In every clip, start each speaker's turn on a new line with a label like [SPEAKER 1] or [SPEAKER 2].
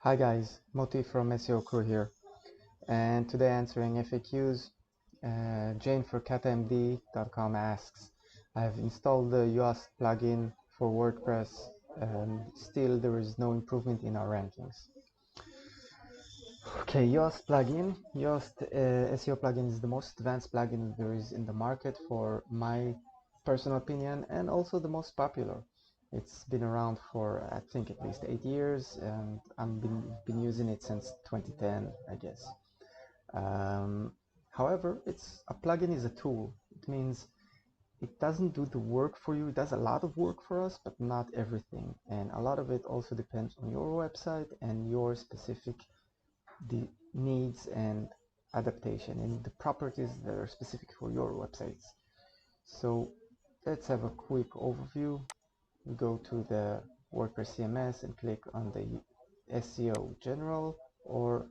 [SPEAKER 1] Hi guys, Moti from SEOKRU here, and today answering FAQs. Jane for catamd.com asks, I have installed the Yoast plugin for WordPress and still there is no improvement in our rankings. Okay, Yoast plugin. Yoast SEO plugin is the most advanced plugin there is in the market for my personal opinion, and also the most popular. It's been around for I think at least 8 years, and I've been using it since 2010, I guess. However, it's a plugin is a tool. It means it doesn't do the work for you. It does a lot of work for us, but not everything. And a lot of it also depends on your website and your specific needs and adaptation and the properties that are specific for your websites. So let's have a quick overview. We go to the WordPress CMS and click on the SEO General or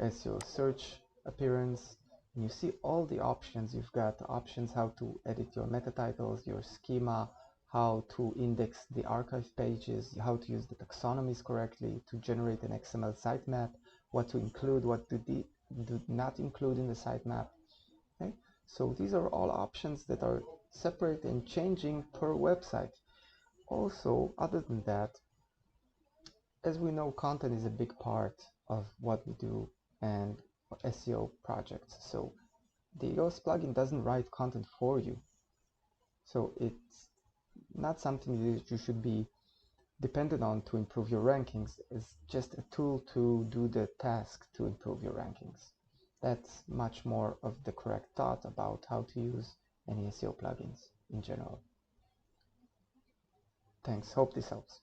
[SPEAKER 1] SEO Search Appearance. And you see all the options. You've got options how to edit your meta titles, your schema, how to index the archive pages, how to use the taxonomies correctly, to generate an XML sitemap, what to include, what to do not include in the sitemap. Okay? So these are all options that are separate and changing per website. Also, other than that, as we know, content is a big part of what we do and SEO projects. So the Yoast plugin doesn't write content for you. So it's not something that you should be dependent on to improve your rankings. It's just a tool to do the task to improve your rankings. That's much more of the correct thought about how to use any SEO plugins in general. Thanks, hope this helps.